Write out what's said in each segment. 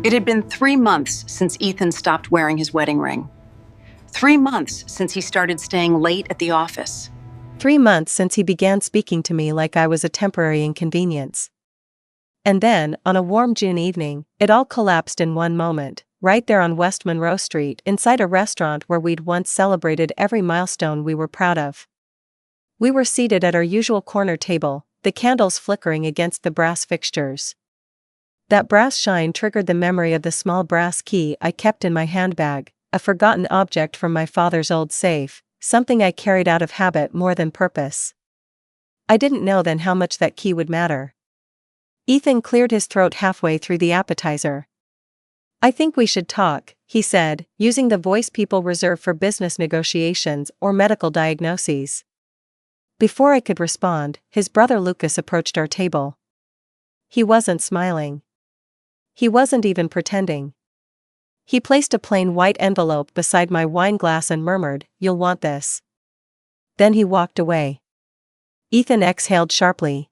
It had been 3 months since Ethan stopped wearing his wedding ring. 3 months since he started staying late at the office. 3 months since he began speaking to me like I was a temporary inconvenience. And then, on a warm June evening, it all collapsed in one moment, right there on West Monroe Street, inside a restaurant where we'd once celebrated every milestone we were proud of. We were seated at our usual corner table, the candles flickering against the brass fixtures. That brass shine triggered the memory of the small brass key I kept in my handbag, a forgotten object from my father's old safe, something I carried out of habit more than purpose. I didn't know then how much that key would matter. Ethan cleared his throat halfway through the appetizer. "I think we should talk," he said, using the voice people reserve for business negotiations or medical diagnoses. Before I could respond, his brother Lucas approached our table. He wasn't smiling. He wasn't even pretending. He placed a plain white envelope beside my wine glass and murmured, "You'll want this." Then he walked away. Ethan exhaled sharply.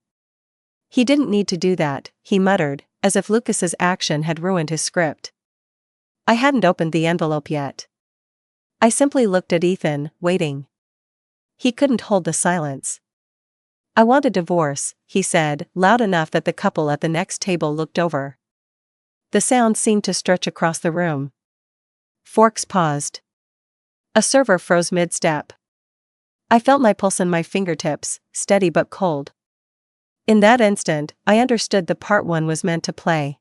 "He didn't need to do that," he muttered, as if Lucas's action had ruined his script. I hadn't opened the envelope yet. I simply looked at Ethan, waiting. He couldn't hold the silence. "I want a divorce," he said, loud enough that the couple at the next table looked over. The sound seemed to stretch across the room. Forks paused. A server froze mid-step. I felt my pulse in my fingertips, steady but cold. In that instant, I understood the part one was meant to play.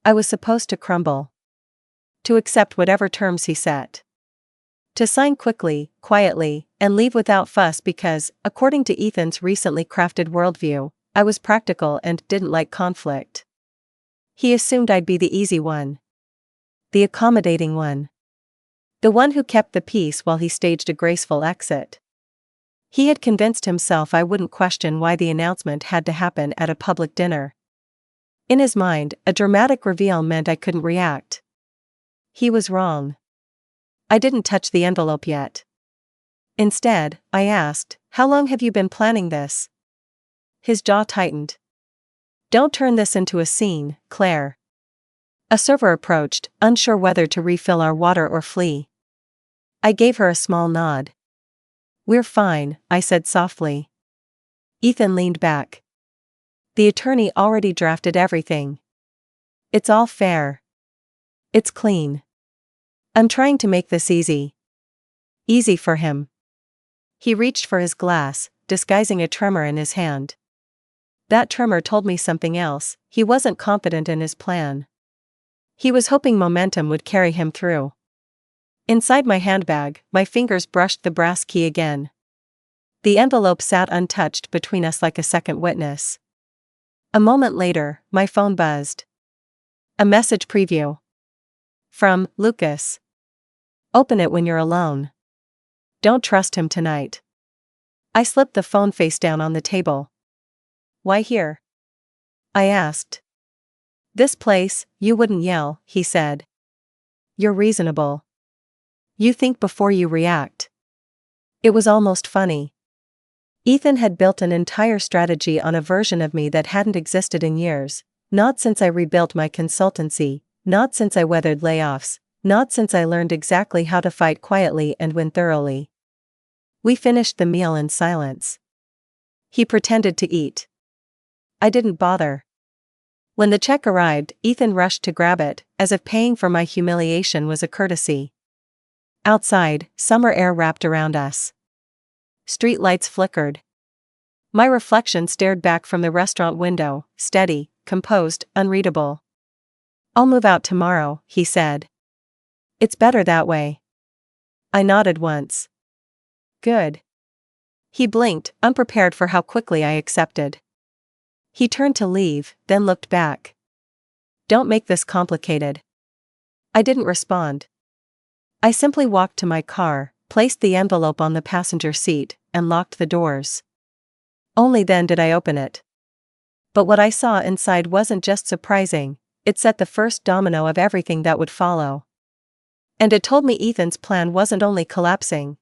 I was supposed to crumble. To accept whatever terms he set. To sign quickly, quietly, and leave without fuss because, according to Ethan's recently crafted worldview, I was practical and didn't like conflict. He assumed I'd be the easy one. The accommodating one. The one who kept the peace while he staged a graceful exit. He had convinced himself I wouldn't question why the announcement had to happen at a public dinner. In his mind, a dramatic reveal meant I couldn't react. He was wrong. I didn't touch the envelope yet. Instead, I asked, "How long have you been planning this?" His jaw tightened. "Don't turn this into a scene, Claire." A server approached, unsure whether to refill our water or flee. I gave her a small nod. "We're fine," I said softly. Ethan leaned back. "The attorney already drafted everything. It's all fair. It's clean. I'm trying to make this easy. Easy for him." He reached for his glass, disguising a tremor in his hand. That tremor told me something else. He wasn't confident in his plan. He was hoping momentum would carry him through. Inside my handbag, my fingers brushed the brass key again. The envelope sat untouched between us like a second witness. A moment later, my phone buzzed. A message preview. From Lucas. "Open it when you're alone. Don't trust him tonight." I slipped the phone face down on the table. "Why here?" I asked. "This place, you wouldn't yell," he said. "You're reasonable. You think before you react." It was almost funny. Ethan had built an entire strategy on a version of me that hadn't existed in years, not since I rebuilt my consultancy, not since I weathered layoffs, not since I learned exactly how to fight quietly and win thoroughly. We finished the meal in silence. He pretended to eat. I didn't bother. When the check arrived, Ethan rushed to grab it, as if paying for my humiliation was a courtesy. Outside, summer air wrapped around us. Street lights flickered. My reflection stared back from the restaurant window, steady, composed, unreadable. "I'll move out tomorrow," he said. "It's better that way." I nodded once. "Good." He blinked, unprepared for how quickly I accepted. He turned to leave, then looked back. "Don't make this complicated." I didn't respond. I simply walked to my car, placed the envelope on the passenger seat, and locked the doors. Only then did I open it. But what I saw inside wasn't just surprising, it set the first domino of everything that would follow. And it told me Ethan's plan wasn't only collapsing.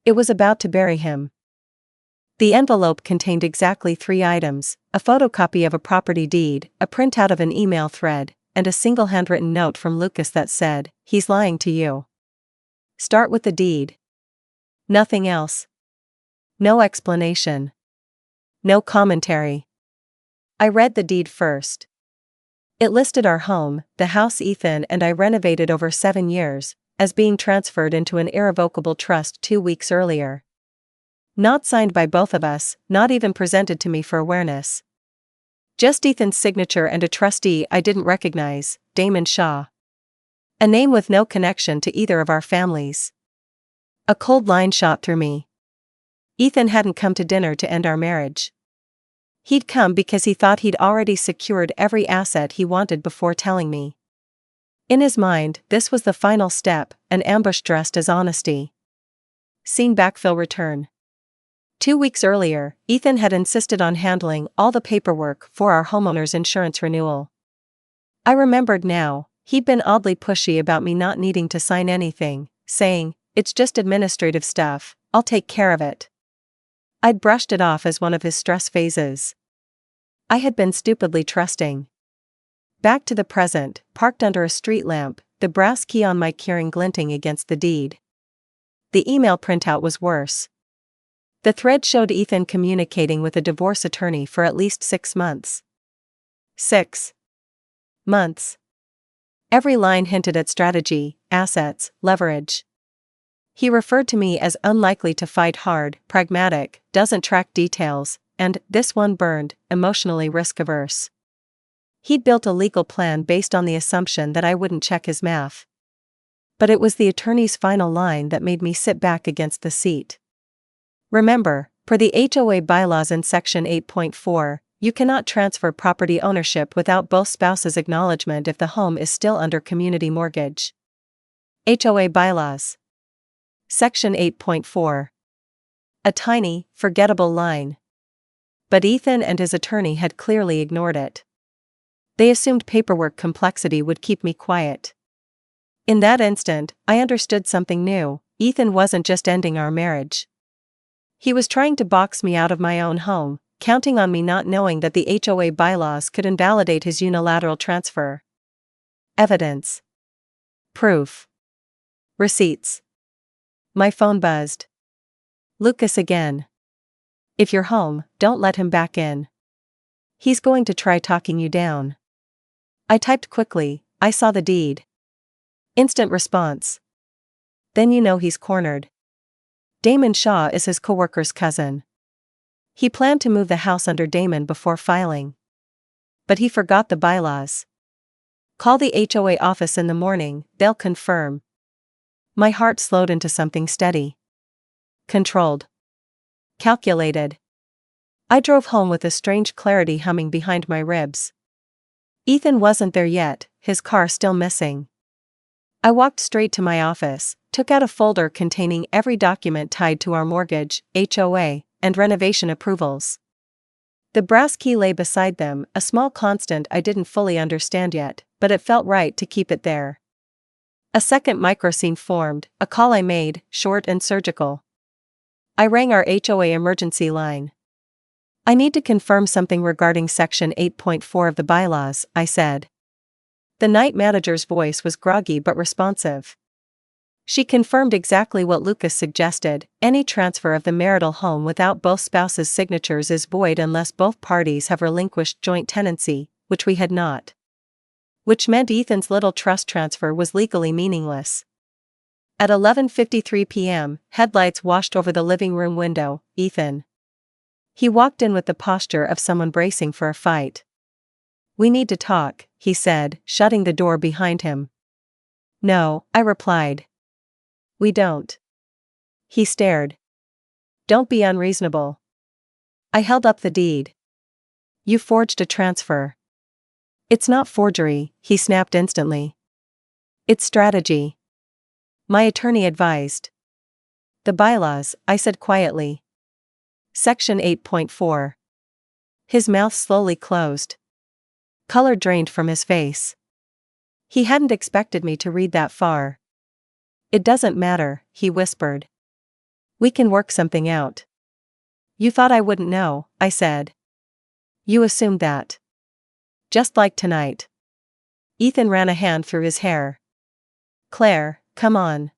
It was about to bury him. The envelope contained exactly 3 items: a photocopy of a property deed, a printout of an email thread, and a single handwritten note from Lucas that said, "He's lying to you. Start with the deed." Nothing else. No explanation. No commentary. I read the deed first. It listed our home, the house Ethan and I renovated over 7 years, as being transferred into an irrevocable trust 2 weeks earlier. Not signed by both of us, not even presented to me for awareness. Just Ethan's signature and a trustee I didn't recognize, Damon Shaw. A name with no connection to either of our families. A cold line shot through me. Ethan hadn't come to dinner to end our marriage. He'd come because he thought he'd already secured every asset he wanted before telling me. In his mind, this was the final step, an ambush dressed as honesty. Scene backfill return. 2 weeks earlier, Ethan had insisted on handling all the paperwork for our homeowner's insurance renewal. I remembered now, he'd been oddly pushy about me not needing to sign anything, saying, "It's just administrative stuff, I'll take care of it." I'd brushed it off as one of his stress phases. I had been stupidly trusting. Back to the present, parked under a street lamp, the brass key on my keyring glinting against the deed. The email printout was worse. The thread showed Ethan communicating with a divorce attorney for at least 6 months. 6 months. Every line hinted at strategy, assets, leverage. He referred to me as unlikely to fight hard, pragmatic, doesn't track details, and, this one burned, emotionally risk-averse. He'd built a legal plan based on the assumption that I wouldn't check his math. But it was the attorney's final line that made me sit back against the seat. Remember, per the HOA bylaws in Section 8.4, you cannot transfer property ownership without both spouses' acknowledgement if the home is still under community mortgage. HOA bylaws. Section 8.4. A tiny, forgettable line. But Ethan and his attorney had clearly ignored it. They assumed paperwork complexity would keep me quiet. In that instant, I understood something new. Ethan wasn't just ending our marriage. He was trying to box me out of my own home, counting on me not knowing that the HOA bylaws could invalidate his unilateral transfer. Evidence. Proof. Receipts. My phone buzzed. Lucas again. "If you're home, don't let him back in. He's going to try talking you down." I typed quickly, "I saw the deed." Instant response. "Then you know he's cornered. Damon Shaw is his coworker's cousin. He planned to move the house under Damon before filing. But he forgot the bylaws. Call the HOA office in the morning, they'll confirm." My heart slowed into something steady. Controlled. Calculated. I drove home with a strange clarity humming behind my ribs. Ethan wasn't there yet, his car still missing. I walked straight to my office, took out a folder containing every document tied to our mortgage, HOA, and renovation approvals. The brass key lay beside them, a small constant I didn't fully understand yet, but it felt right to keep it there. A second microscene formed, a call I made, short and surgical. I rang our HOA emergency line. "I need to confirm something regarding Section 8.4 of the bylaws," I said. The night manager's voice was groggy but responsive. She confirmed exactly what Lucas suggested: any transfer of the marital home without both spouses' signatures is void unless both parties have relinquished joint tenancy, which we had not. Which meant Ethan's little trust transfer was legally meaningless. At 11:53 p.m., headlights washed over the living room window. Ethan. He walked in with the posture of someone bracing for a fight. "We need to talk," he said, shutting the door behind him. "No," I replied. "We don't." He stared. "Don't be unreasonable." I held up the deed. "You forged a transfer." "It's not forgery," he snapped instantly. "It's strategy." My attorney advised. "The bylaws," I said quietly. Section 8.4. His mouth slowly closed. Color drained from his face. He hadn't expected me to read that far. "It doesn't matter," he whispered. "We can work something out." "You thought I wouldn't know," I said. "You assumed that. Just like tonight." Ethan ran a hand through his hair. Claire, come on.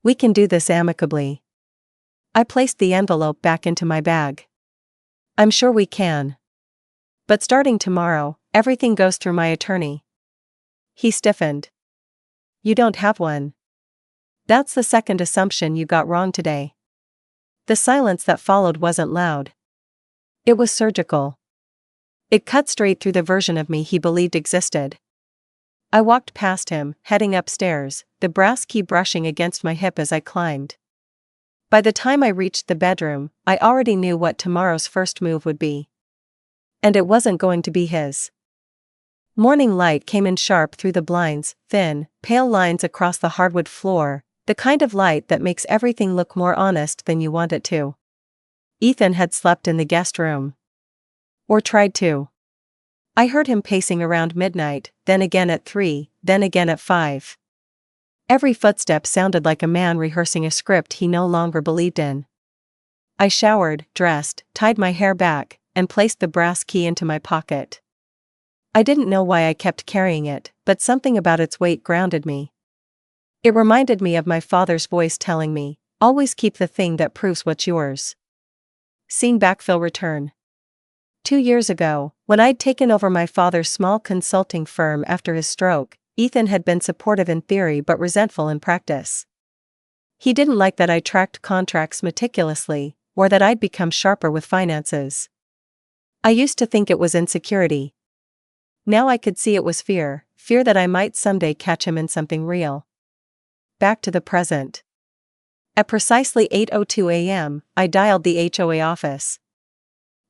We can do this amicably. I placed the envelope back into my bag. I'm sure we can. But starting tomorrow, everything goes through my attorney. He stiffened. You don't have one. That's the second assumption you got wrong today. The silence that followed wasn't loud. It was surgical. It cut straight through the version of me he believed existed. I walked past him, heading upstairs, the brass key brushing against my hip as I climbed. By the time I reached the bedroom, I already knew what tomorrow's first move would be. And it wasn't going to be his. Morning light came in sharp through the blinds, thin, pale lines across the hardwood floor, the kind of light that makes everything look more honest than you want it to. Ethan had slept in the guest room. Or tried to. I heard him pacing around midnight, then again at 3, then again at 5. Every footstep sounded like a man rehearsing a script he no longer believed in. I showered, dressed, tied my hair back, and placed the brass key into my pocket. I didn't know why I kept carrying it, but something about its weight grounded me. It reminded me of my father's voice telling me, always keep the thing that proves what's yours. Seeing backfill return. 2 years ago, when I'd taken over my father's small consulting firm after his stroke, Ethan had been supportive in theory but resentful in practice. He didn't like that I tracked contracts meticulously, or that I'd become sharper with finances. I used to think it was insecurity. Now I could see it was fear that I might someday catch him in something real. Back to the present. At precisely 8:02 a.m., I dialed the HOA office.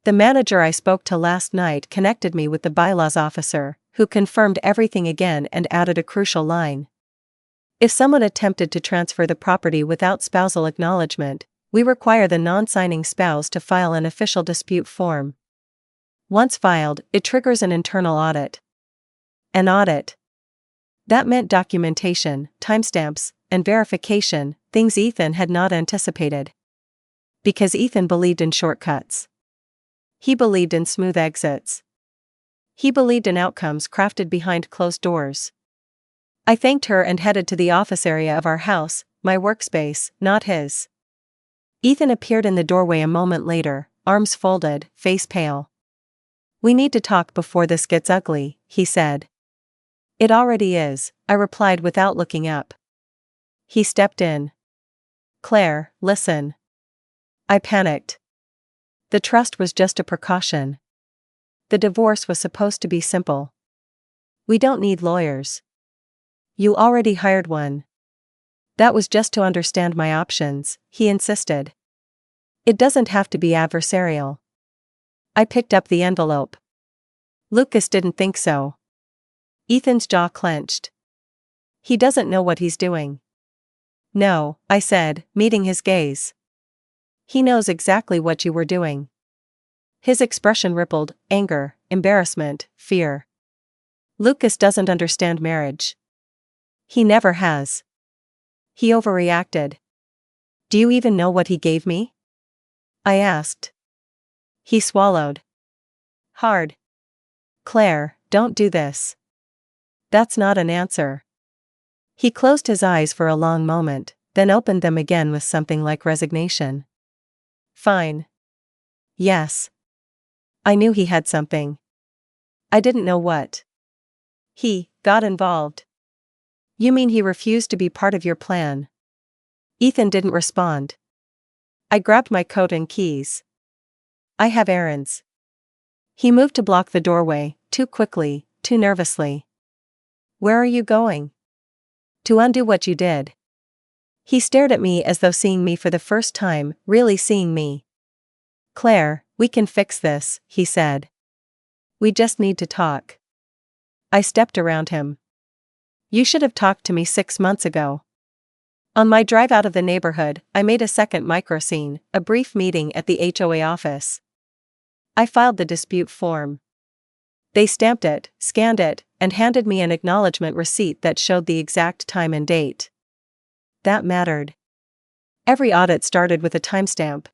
The manager I spoke to last night connected me with the bylaws officer, who confirmed everything again and added a crucial line. If someone attempted to transfer the property without spousal acknowledgement, we require the non-signing spouse to file an official dispute form. Once filed, it triggers an internal audit. An audit. That meant documentation, timestamps, and verification, things Ethan had not anticipated. Because Ethan believed in shortcuts. He believed in smooth exits. He believed in outcomes crafted behind closed doors. I thanked her and headed to the office area of our house, my workspace, not his. Ethan appeared in the doorway a moment later, arms folded, face pale. We need to talk before this gets ugly, he said. It already is, I replied without looking up. He stepped in. Claire, listen. I panicked. The trust was just a precaution. The divorce was supposed to be simple. We don't need lawyers. You already hired one. That was just to understand my options, he insisted. It doesn't have to be adversarial. I picked up the envelope. Lucas didn't think so. Ethan's jaw clenched. He doesn't know what he's doing. No, I said, meeting his gaze. He knows exactly what you were doing. His expression rippled, anger, embarrassment, fear. Lucas doesn't understand marriage. He never has. He overreacted. Do you even know what he gave me? I asked. He swallowed. Hard. Claire, don't do this. That's not an answer. He closed his eyes for a long moment, then opened them again with something like resignation. Fine. Yes. I knew he had something. I didn't know what. He got involved. You mean he refused to be part of your plan? Ethan didn't respond. I grabbed my coat and keys. I have errands. He moved to block the doorway, too quickly, too nervously. Where are you going? To undo what you did. He stared at me as though seeing me for the first time, really seeing me. Claire, we can fix this, he said. We just need to talk. I stepped around him. You should have talked to me 6 months ago. On my drive out of the neighborhood, I made a second micro scene, a brief meeting at the HOA office. I filed the dispute form. They stamped it, scanned it, and handed me an acknowledgement receipt that showed the exact time and date. That mattered. Every audit started with a timestamp.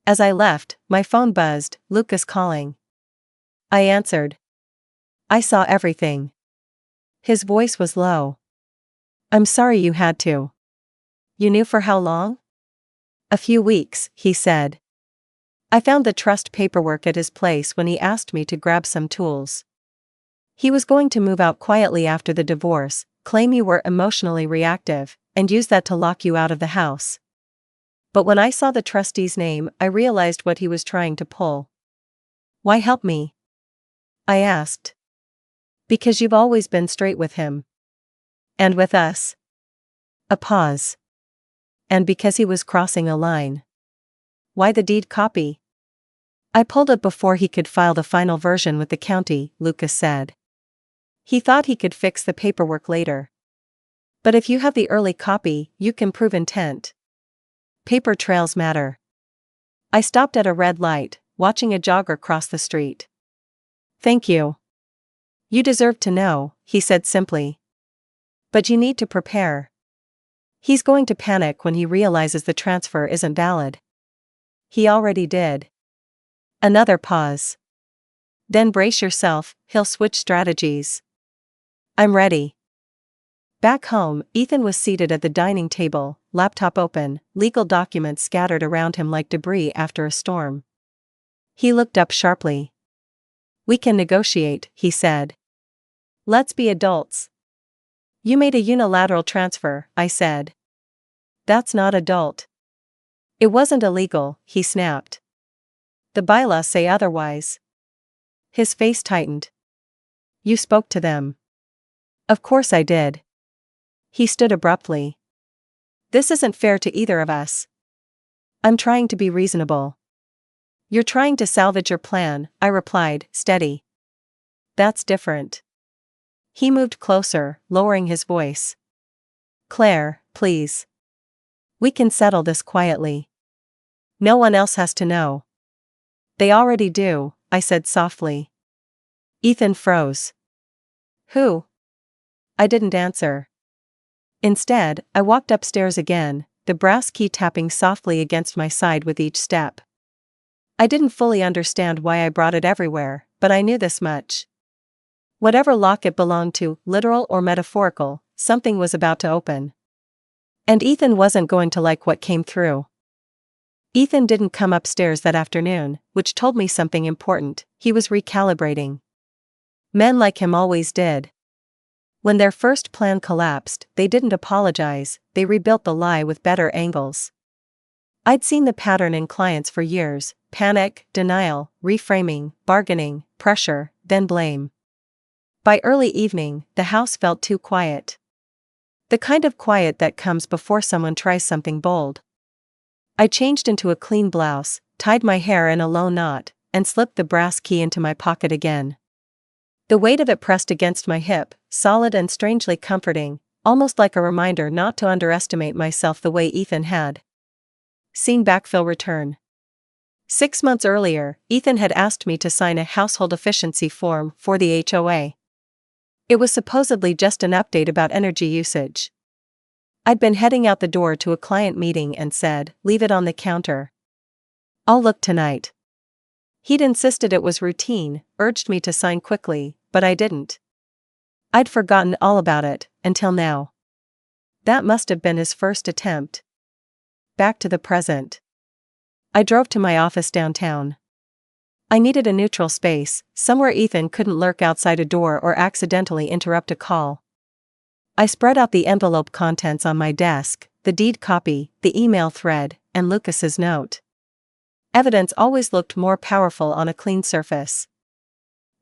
As I left, my phone buzzed, Lucas calling. I answered. I saw everything. His voice was low. I'm sorry you had to. You knew for how long? A few weeks, he said. I found the trust paperwork at his place when he asked me to grab some tools. He was going to move out quietly after the divorce, claim you were emotionally reactive, and use that to lock you out of the house. But when I saw the trustee's name, I realized what he was trying to pull. Why help me? I asked. Because you've always been straight with him. And with us. A pause. And because he was crossing a line. Why the deed copy? I pulled it before he could file the final version with the county, Lucas said. He thought he could fix the paperwork later. But if you have the early copy, you can prove intent. Paper trails matter. I stopped at a red light, watching a jogger cross the street. Thank you. You deserve to know, he said simply. But you need to prepare. He's going to panic when he realizes the transfer isn't valid. He already did. Another pause. Then brace yourself, he'll switch strategies. I'm ready. Back home, Ethan was seated at the dining table, laptop open, legal documents scattered around him like debris after a storm. He looked up sharply. We can negotiate, he said. Let's be adults. You made a unilateral transfer, I said. That's not adult. It wasn't illegal, he snapped. The bylaws say otherwise. His face tightened. You spoke to them. Of course I did. He stood abruptly. This isn't fair to either of us. I'm trying to be reasonable. You're trying to salvage your plan, I replied, steady. That's different. He moved closer, lowering his voice. Claire, please. We can settle this quietly. No one else has to know. They already do, I said softly. Ethan froze. Who? I didn't answer. Instead, I walked upstairs again, the brass key tapping softly against my side with each step. I didn't fully understand why I brought it everywhere, but I knew this much. Whatever lock it belonged to, literal or metaphorical, something was about to open. And Ethan wasn't going to like what came through. Ethan didn't come upstairs that afternoon, which told me something important. He was recalibrating. Men like him always did. When their first plan collapsed, they didn't apologize, they rebuilt the lie with better angles. I'd seen the pattern in clients for years: panic, denial, reframing, bargaining, pressure, then blame. By early evening, the house felt too quiet. The kind of quiet that comes before someone tries something bold. I changed into a clean blouse, tied my hair in a low knot, and slipped the brass key into my pocket again. The weight of it pressed against my hip, solid and strangely comforting, almost like a reminder not to underestimate myself the way Ethan had. Seen backfill return. 6 months earlier, Ethan had asked me to sign a household efficiency form for the HOA. It was supposedly just an update about energy usage. I'd been heading out the door to a client meeting and said, "Leave it on the counter. I'll look tonight." He'd insisted it was routine, urged me to sign quickly, but I didn't. I'd forgotten all about it, until now. That must have been his first attempt. Back to the present. I drove to my office downtown. I needed a neutral space, somewhere Ethan couldn't lurk outside a door or accidentally interrupt a call. I spread out the envelope contents on my desk, the deed copy, the email thread, and Lucas's note. Evidence always looked more powerful on a clean surface.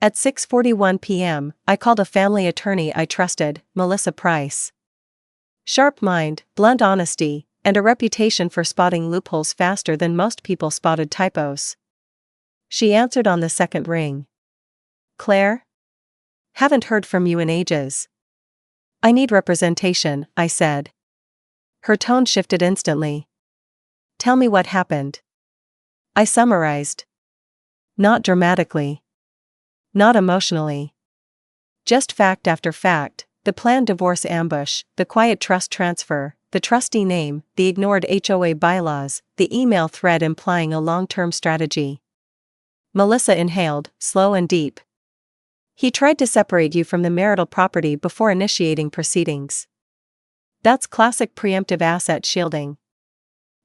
At 6:41 p.m., I called a family attorney I trusted, Melissa Price. Sharp mind, blunt honesty, and a reputation for spotting loopholes faster than most people spotted typos. She answered on the second ring. Claire? Haven't heard from you in ages. I need representation, I said. Her tone shifted instantly. Tell me what happened. I summarized. Not dramatically. Not emotionally. Just fact after fact: the planned divorce ambush, the quiet trust transfer, the trustee name, the ignored HOA bylaws, the email thread implying a long-term strategy. Melissa inhaled, slow and deep. He tried to separate you from the marital property before initiating proceedings. That's classic preemptive asset shielding.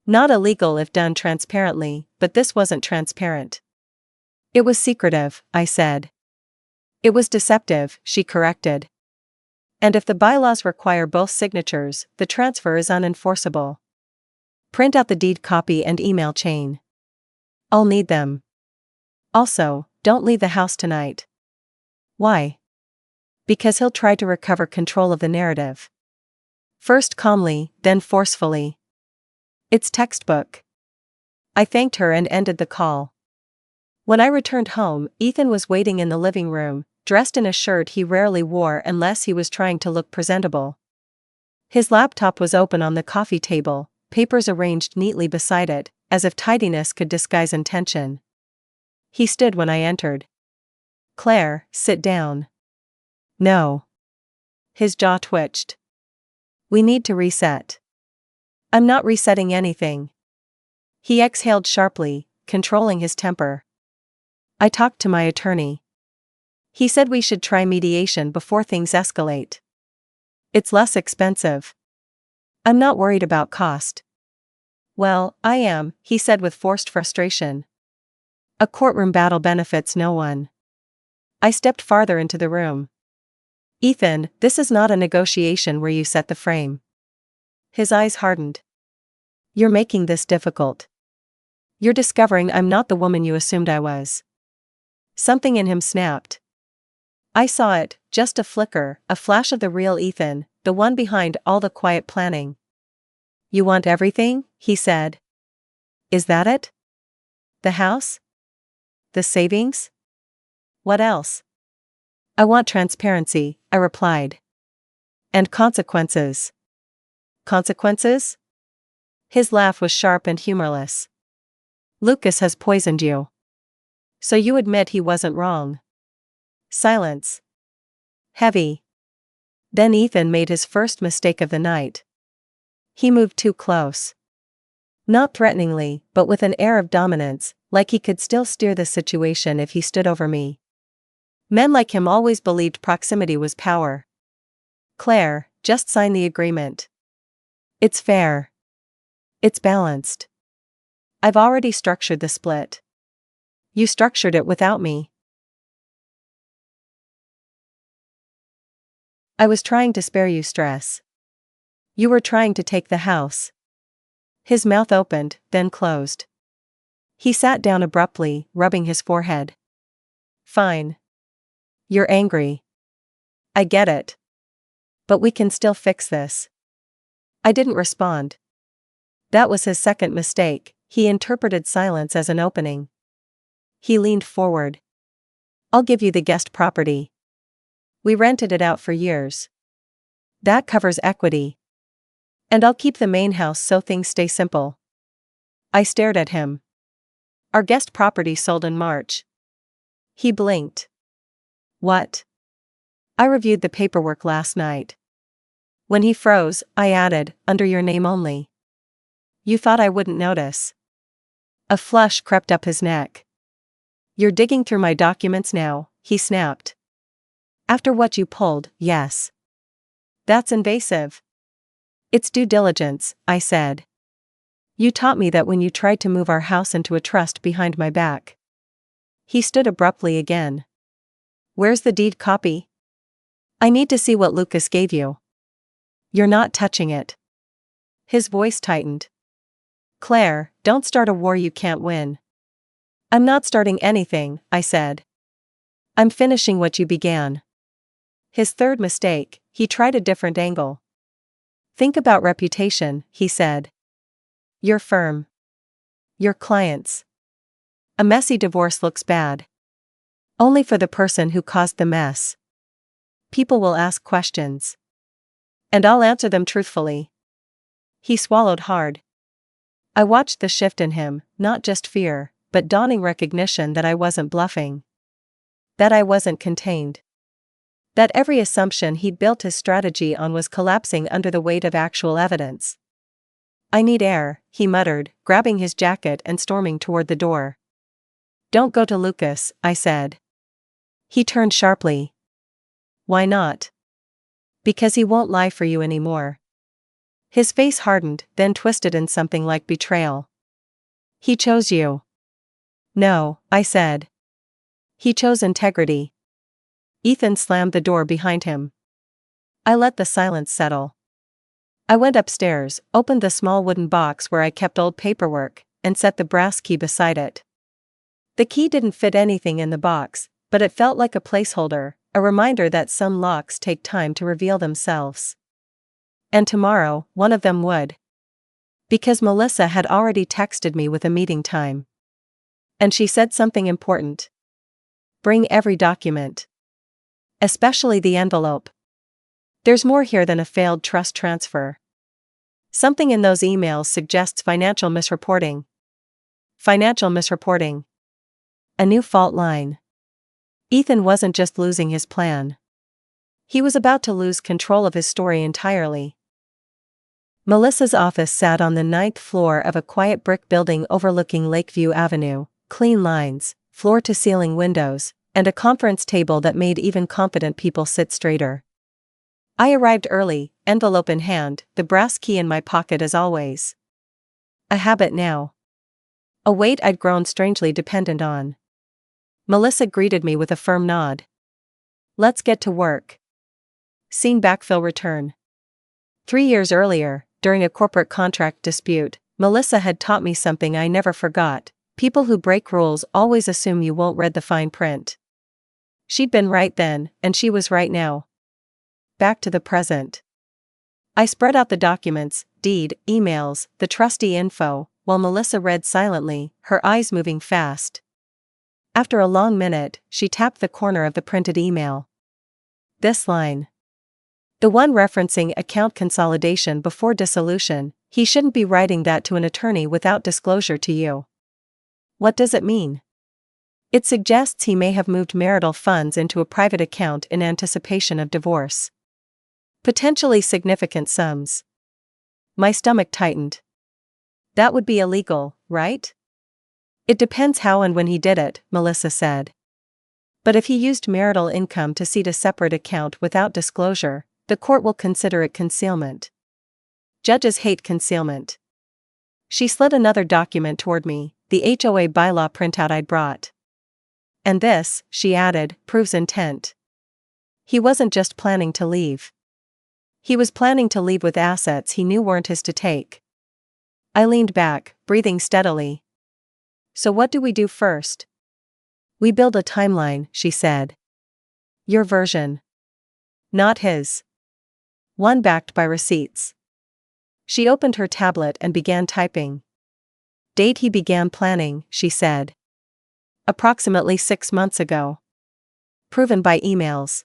Not illegal if done transparently, but this wasn't transparent. It was secretive, I said. It was deceptive, she corrected. And if the bylaws require both signatures, the transfer is unenforceable. Print out the deed copy and email chain. I'll need them. Also, don't leave the house tonight. Why? Because he'll try to recover control of the narrative. First calmly, then forcefully. It's textbook. I thanked her and ended the call. When I returned home, Ethan was waiting in the living room, dressed in a shirt he rarely wore unless he was trying to look presentable. His laptop was open on the coffee table, papers arranged neatly beside it, as if tidiness could disguise intention. He stood when I entered. "Claire, sit down." "No." His jaw twitched. "We need to reset." "I'm not resetting anything." He exhaled sharply, controlling his temper. "I talked to my attorney. He said we should try mediation before things escalate. It's less expensive." "I'm not worried about cost." "Well, I am," he said with forced frustration. "A courtroom battle benefits no one." I stepped farther into the room. "Ethan, this is not a negotiation where you set the frame." His eyes hardened. "You're making this difficult. You're discovering I'm not the woman you assumed I was." Something in him snapped. I saw it, just a flicker, a flash of the real Ethan, the one behind all the quiet planning. "You want everything?" he said. "Is that it? The house? The savings? What else?" "I want transparency," I replied. "And consequences." "Consequences?" His laugh was sharp and humorless. "Lucas has poisoned you. So you admit he wasn't wrong." Silence. Heavy. Then Ethan made his first mistake of the night. He moved too close. Not threateningly, but with an air of dominance, like he could still steer the situation if he stood over me. Men like him always believed proximity was power. "Claire, just sign the agreement. It's fair. It's balanced. I've already structured the split. You structured it without me." "I was trying to spare you stress. You were trying to take the house." His mouth opened, then closed. He sat down abruptly, rubbing his forehead. "Fine. You're angry. I get it. But we can still fix this." I didn't respond. That was his second mistake. He interpreted silence as an opening. He leaned forward. "I'll give you the guest property. We rented it out for years. That covers equity. And I'll keep the main house so things stay simple." I stared at him. "Our guest property sold in March." He blinked. "What?" "I reviewed the paperwork last night." When he froze, I added, "Under your name only." "You thought I wouldn't notice." A flush crept up his neck. "You're digging through my documents now," he snapped. "After what you pulled, yes." "That's invasive." "It's due diligence," I said. "You taught me that when you tried to move our house into a trust behind my back." He stood abruptly again. "Where's the deed copy?" "I need to see what Lucas gave you." "You're not touching it." His voice tightened. "Claire, don't start a war you can't win." "I'm not starting anything," I said. "I'm finishing what you began." His third mistake, he tried a different angle. "Think about reputation," he said. "Your firm. Your clients. A messy divorce looks bad. Only for the person who caused the mess. People will ask questions. And I'll answer them truthfully." He swallowed hard. I watched the shift in him, not just fear, but dawning recognition that I wasn't bluffing. That I wasn't contained. That every assumption he'd built his strategy on was collapsing under the weight of actual evidence. "I need air," he muttered, grabbing his jacket and storming toward the door. "Don't go to Lucas," I said. He turned sharply. Why not? Because he won't lie for you anymore. His face hardened, then twisted in something like betrayal. He chose you. No, I said. He chose integrity. Ethan slammed the door behind him. I let the silence settle. I went upstairs, opened the small wooden box where I kept old paperwork, and set the brass key beside it. The key didn't fit anything in the box, but it felt like a placeholder, a reminder that some locks take time to reveal themselves. And tomorrow, one of them would. Because Melissa had already texted me with a meeting time. And she said something important. Bring every document. Especially the envelope. There's more here than a failed trust transfer. Something in those emails suggests financial misreporting. Financial misreporting. A new fault line. Ethan wasn't just losing his plan. He was about to lose control of his story entirely. Melissa's office sat on the 9th floor of a quiet brick building overlooking Lakeview Avenue, clean lines, floor-to-ceiling windows, and a conference table that made even confident people sit straighter. I arrived early, envelope in hand, the brass key in my pocket as always. A habit now. A weight I'd grown strangely dependent on. Melissa greeted me with a firm nod. Let's get to work. Seen backfill return. 3 years earlier, during a corporate contract dispute, Melissa had taught me something I never forgot. People who break rules always assume you won't read the fine print. She'd been right then, and she was right now. Back to the present. I spread out the documents, deed, emails, the trustee info, while Melissa read silently, her eyes moving fast. After a long minute, she tapped the corner of the printed email. This line. The one referencing account consolidation before dissolution. He shouldn't be writing that to an attorney without disclosure to you. What does it mean? It suggests he may have moved marital funds into a private account in anticipation of divorce. Potentially significant sums. My stomach tightened. That would be illegal, right? It depends how and when he did it, Melissa said. But if he used marital income to seed a separate account without disclosure, the court will consider it concealment. Judges hate concealment. She slid another document toward me, the HOA bylaw printout I'd brought. And this, she added, proves intent. He wasn't just planning to leave. He was planning to leave with assets he knew weren't his to take. I leaned back, breathing steadily. So what do we do first? We build a timeline, she said. Your version. Not his. One backed by receipts. She opened her tablet and began typing. Date he began planning, she said. Approximately 6 months ago. Proven by emails.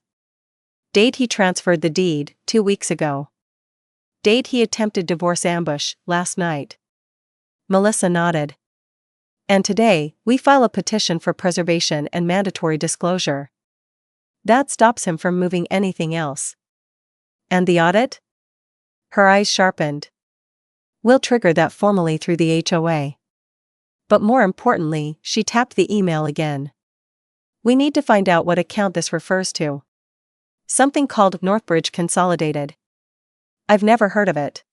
Date he transferred the deed, 2 weeks ago. Date he attempted divorce ambush, last night. Melissa nodded. And today, we file a petition for preservation and mandatory disclosure. That stops him from moving anything else. And the audit? Her eyes sharpened. We'll trigger that formally through the HOA. But more importantly, she tapped the email again. We need to find out what account this refers to. Something called Northbridge Consolidated. I've never heard of it.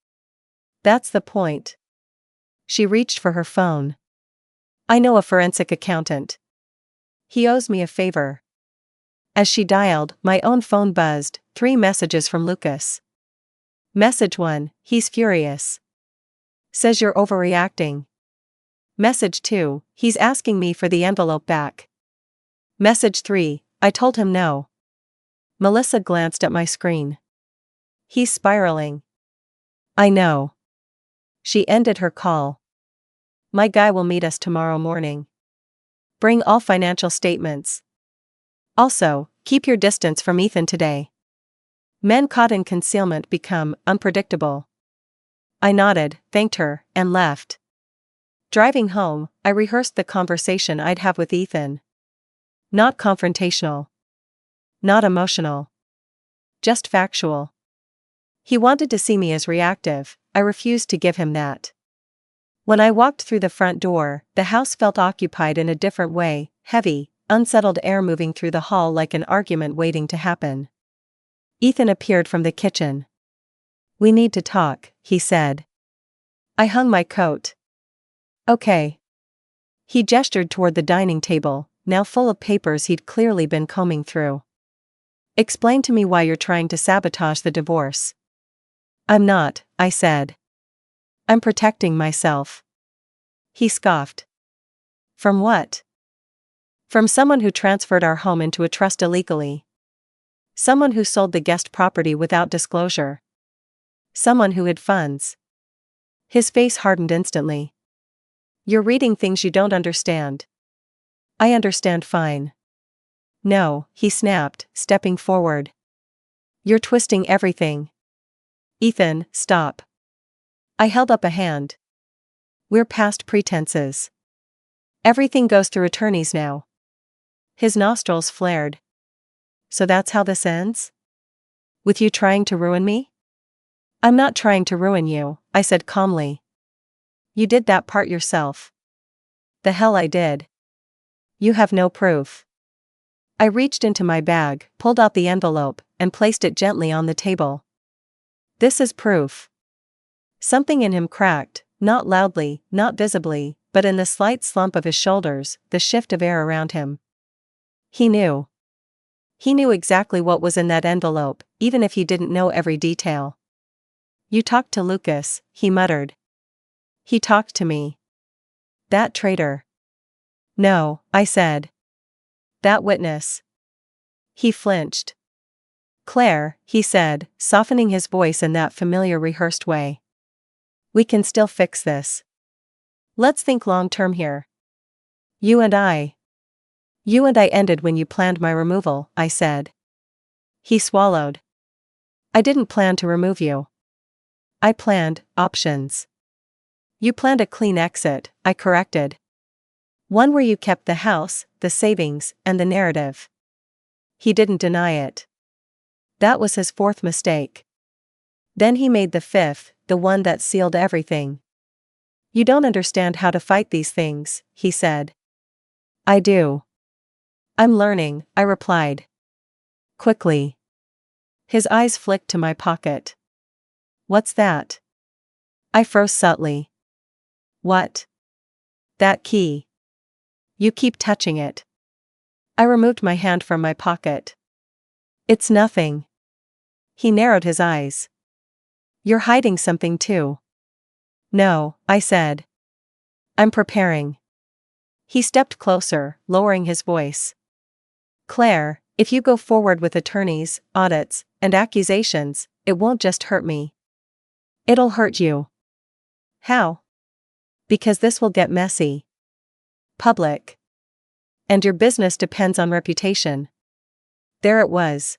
That's the point. She reached for her phone. I know a forensic accountant. He owes me a favor. As she dialed, my own phone buzzed, 3 messages from Lucas. Message 1, he's furious. Says you're overreacting. Message 2, he's asking me for the envelope back. Message 3, I told him no. Melissa glanced at my screen. He's spiraling. I know. She ended her call. My guy will meet us tomorrow morning. Bring all financial statements. Also, keep your distance from Ethan today. Men caught in concealment become unpredictable. I nodded, thanked her, and left. Driving home, I rehearsed the conversation I'd have with Ethan. Not confrontational. Not emotional. Just factual. He wanted to see me as reactive. I refused to give him that. When I walked through the front door, the house felt occupied in a different way, heavy, unsettled air moving through the hall like an argument waiting to happen. Ethan appeared from the kitchen. "We need to talk," he said. I hung my coat. "Okay." He gestured toward the dining table, now full of papers he'd clearly been combing through. "Explain to me why you're trying to sabotage the divorce." "I'm not," I said. "I'm protecting myself." He scoffed. "From what?" "From someone who transferred our home into a trust illegally. Someone who sold the guest property without disclosure. Someone who hid funds." His face hardened instantly. "You're reading things you don't understand." "I understand fine." "No," he snapped, stepping forward. "You're twisting everything." "Ethan, stop." I held up a hand. "We're past pretenses. Everything goes through attorneys now." His nostrils flared. "So that's how this ends? With you trying to ruin me?" "I'm not trying to ruin you," I said calmly. "You did that part yourself." "The hell I did." "You have no proof." I reached into my bag, pulled out the envelope, and placed it gently on the table. "This is proof." Something in him cracked, not loudly, not visibly, but in the slight slump of his shoulders, the shift of air around him. He knew. He knew exactly what was in that envelope, even if he didn't know every detail. "You talked to Lucas," he muttered. "He talked to me." "That traitor." "No," I said. "That witness." He flinched. "Claire," he said, softening his voice in that familiar rehearsed way. "We can still fix this. Let's think long-term here. You and I." "You and I ended when you planned my removal," I said. He swallowed. "I didn't plan to remove you. I planned options." "You planned a clean exit," I corrected. "One where you kept the house, the savings, and the narrative." He didn't deny it. That was his fourth mistake. Then he made the fifth, the one that sealed everything. "You don't understand how to fight these things," he said. "I do. I'm learning," I replied. Quickly. His eyes flicked to my pocket. "What's that?" I froze subtly. "What?" "That key. You keep touching it." I removed my hand from my pocket. "It's nothing." He narrowed his eyes. "You're hiding something too." "No," I said. "I'm preparing." He stepped closer, lowering his voice. "Claire, if you go forward with attorneys, audits, and accusations, it won't just hurt me. It'll hurt you." "How?" "Because this will get messy. Public. And your business depends on reputation." There it was.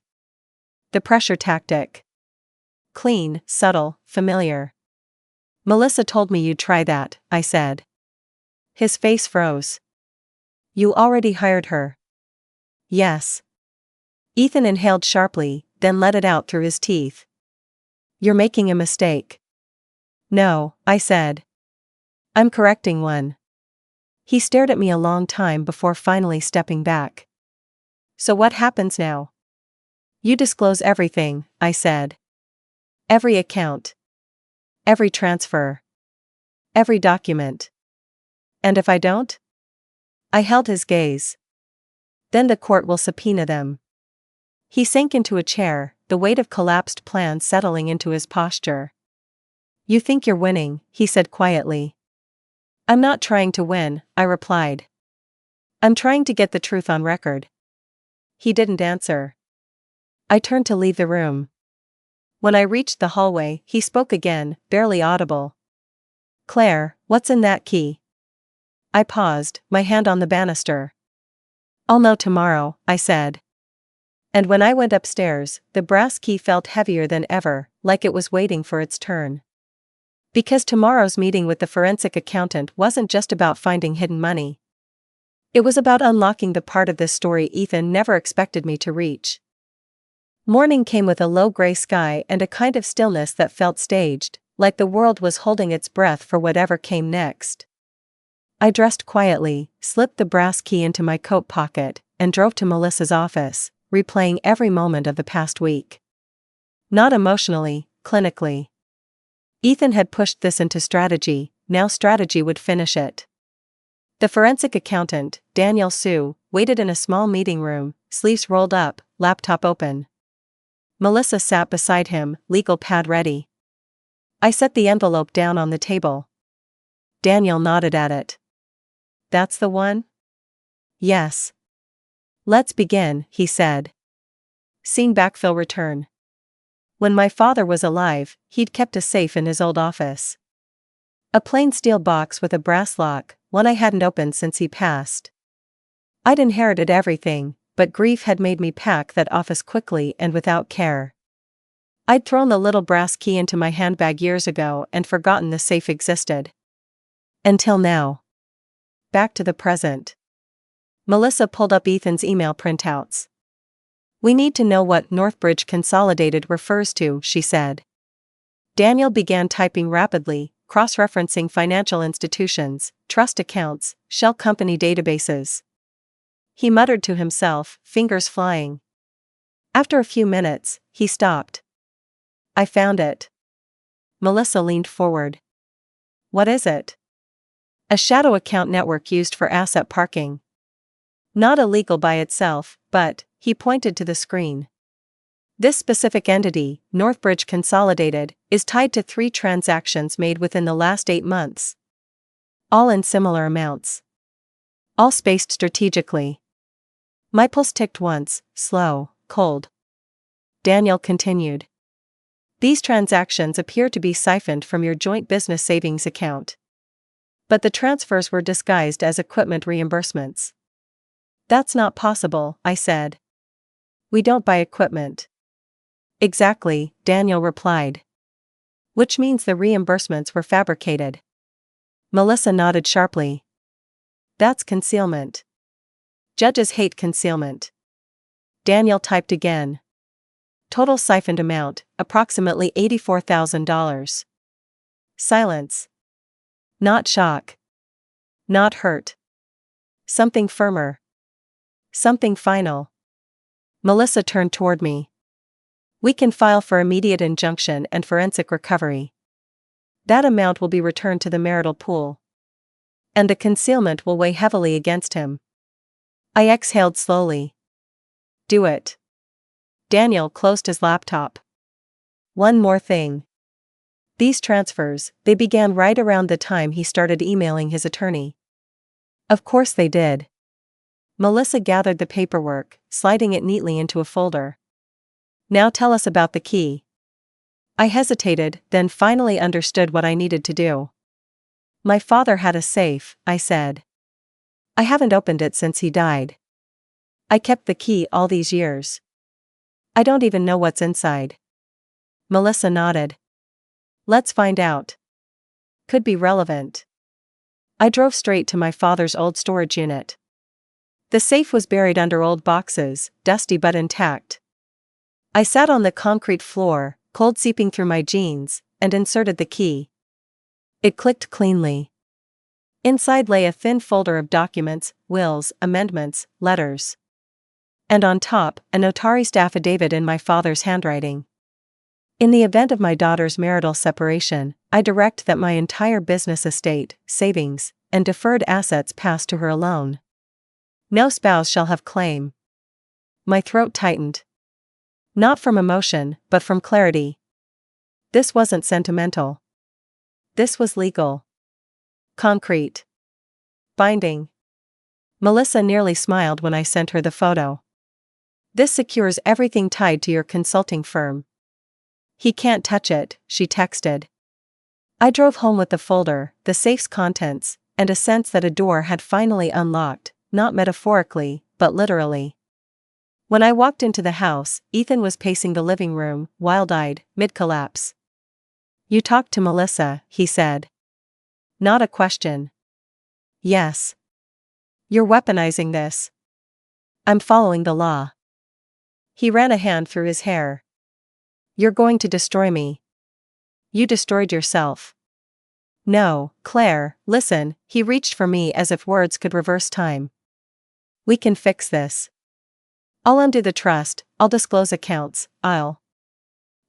The pressure tactic. Clean, subtle, familiar. "Melissa told me you'd try that," I said. His face froze. "You already hired her." "Yes." Ethan inhaled sharply, then let it out through his teeth. "You're making a mistake." "No," I said. "I'm correcting one." He stared at me a long time before finally stepping back. "So what happens now?" "You disclose everything," I said. "Every account. Every transfer. Every document." "And if I don't?" I held his gaze. "Then the court will subpoena them." He sank into a chair, the weight of collapsed plans settling into his posture. "You think you're winning," he said quietly. "I'm not trying to win," I replied. "I'm trying to get the truth on record." He didn't answer. I turned to leave the room. When I reached the hallway, he spoke again, barely audible. "Claire, what's in that key?" I paused, my hand on the banister. "I'll know tomorrow," I said. And when I went upstairs, the brass key felt heavier than ever, like it was waiting for its turn. Because tomorrow's meeting with the forensic accountant wasn't just about finding hidden money. It was about unlocking the part of this story Ethan never expected me to reach. Morning came with a low gray sky and a kind of stillness that felt staged, like the world was holding its breath for whatever came next. I dressed quietly, slipped the brass key into my coat pocket, and drove to Melissa's office, replaying every moment of the past week. Not emotionally, clinically. Ethan had pushed this into strategy, now strategy would finish it. The forensic accountant, Daniel Sue, waited in a small meeting room, sleeves rolled up, laptop open. Melissa sat beside him, legal pad ready. I set the envelope down on the table. Daniel nodded at it. That's the one? Yes. Let's begin, he said. Scene backfill return. When my father was alive, he'd kept a safe in his old office. A plain steel box with a brass lock, one I hadn't opened since he passed. I'd inherited everything, but grief had made me pack that office quickly and without care. I'd thrown the little brass key into my handbag years ago and forgotten the safe existed. Until now. Back to the present. Melissa pulled up Ethan's email printouts. We need to know what Northbridge Consolidated refers to, she said. Daniel began typing rapidly, cross-referencing financial institutions, trust accounts, shell company databases. He muttered to himself, fingers flying. After a few minutes, he stopped. I found it. Melissa leaned forward. What is it? A shadow account network used for asset parking. Not illegal by itself, but, he pointed to the screen. This specific entity, Northbridge Consolidated, is tied to 3 transactions made within the last 8 months. All in similar amounts. All spaced strategically. My pulse ticked once, slow, cold. Daniel continued. These transactions appear to be siphoned from your joint business savings account. But the transfers were disguised as equipment reimbursements. That's not possible, I said. We don't buy equipment. Exactly, Daniel replied. Which means the reimbursements were fabricated. Melissa nodded sharply. That's concealment. Judges hate concealment. Daniel typed again. Total siphoned amount, approximately $84,000. Silence. Not shock. Not hurt. Something firmer. Something final. Melissa turned toward me. We can file for immediate injunction and forensic recovery. That amount will be returned to the marital pool. And the concealment will weigh heavily against him. I exhaled slowly. Do it. Daniel closed his laptop. One more thing. These transfers, they began right around the time he started emailing his attorney. Of course they did. Melissa gathered the paperwork, sliding it neatly into a folder. Now tell us about the key. I hesitated, then finally understood what I needed to do. My father had a safe, I said. I haven't opened it since he died. I kept the key all these years. I don't even know what's inside. Melissa nodded. Let's find out. Could be relevant. I drove straight to my father's old storage unit. The safe was buried under old boxes, dusty but intact. I sat on the concrete floor, cold seeping through my jeans, and inserted the key. It clicked cleanly. Inside lay a thin folder of documents, wills, amendments, letters. And on top, a notarized affidavit in my father's handwriting. In the event of my daughter's marital separation, I direct that my entire business estate, savings, and deferred assets pass to her alone. No spouse shall have claim. My throat tightened. Not from emotion, but from clarity. This wasn't sentimental. This was legal. Concrete. Binding. Melissa nearly smiled when I sent her the photo. This secures everything tied to your consulting firm. He can't touch it, she texted. I drove home with the folder, the safe's contents, and a sense that a door had finally unlocked, not metaphorically, but literally. When I walked into the house, Ethan was pacing the living room, wild-eyed, mid-collapse. You talked to Melissa, he said. Not a question. Yes. You're weaponizing this. I'm following the law. He ran a hand through his hair. You're going to destroy me. You destroyed yourself. No, Claire, listen, he reached for me as if words could reverse time. We can fix this. I'll undo the trust, I'll disclose accounts,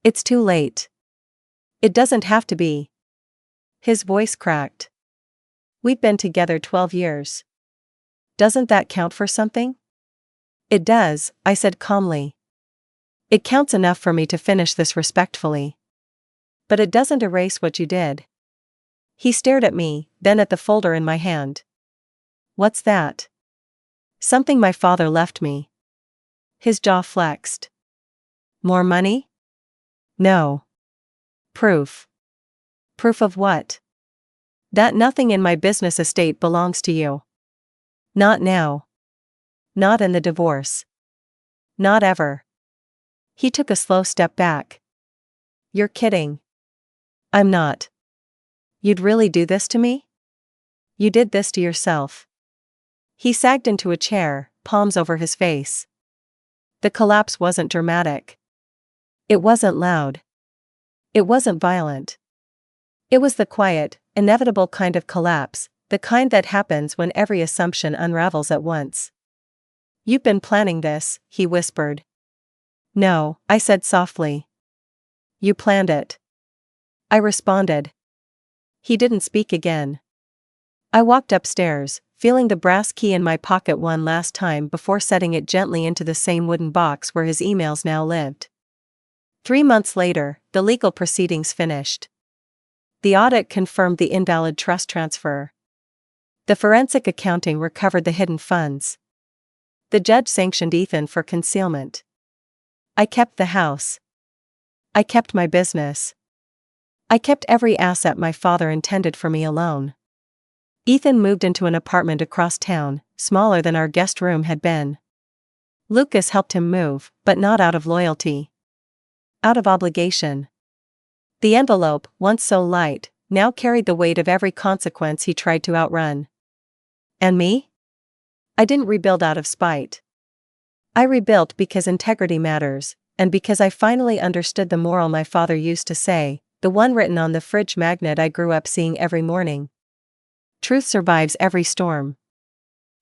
It's too late. It doesn't have to be. His voice cracked. We've been together 12 years. Doesn't that count for something? It does, I said calmly. It counts enough for me to finish this respectfully. But it doesn't erase what you did. He stared at me, then at the folder in my hand. What's that? Something my father left me. His jaw flexed. More money? No. Proof. Proof of what? That nothing in my business estate belongs to you. Not now. Not in the divorce. Not ever. He took a slow step back. You're kidding. I'm not. You'd really do this to me? You did this to yourself. He sagged into a chair, palms over his face. The collapse wasn't dramatic. It wasn't loud. It wasn't violent. It was the quiet, inevitable kind of collapse, the kind that happens when every assumption unravels at once. You've been planning this, he whispered. No, I said softly. You planned it. I responded. He didn't speak again. I walked upstairs, feeling the brass key in my pocket one last time before setting it gently into the same wooden box where his emails now lived. 3 months later, the legal proceedings finished. The audit confirmed the invalid trust transfer. The forensic accounting recovered the hidden funds. The judge sanctioned Ethan for concealment. I kept the house. I kept my business. I kept every asset my father intended for me alone. Ethan moved into an apartment across town, smaller than our guest room had been. Lucas helped him move, but not out of loyalty. Out of obligation. The envelope, once so light, now carried the weight of every consequence he tried to outrun. And me? I didn't rebuild out of spite. I rebuilt because integrity matters, and because I finally understood the moral my father used to say, the one written on the fridge magnet I grew up seeing every morning. Truth survives every storm.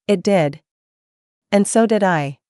It did. And so did I.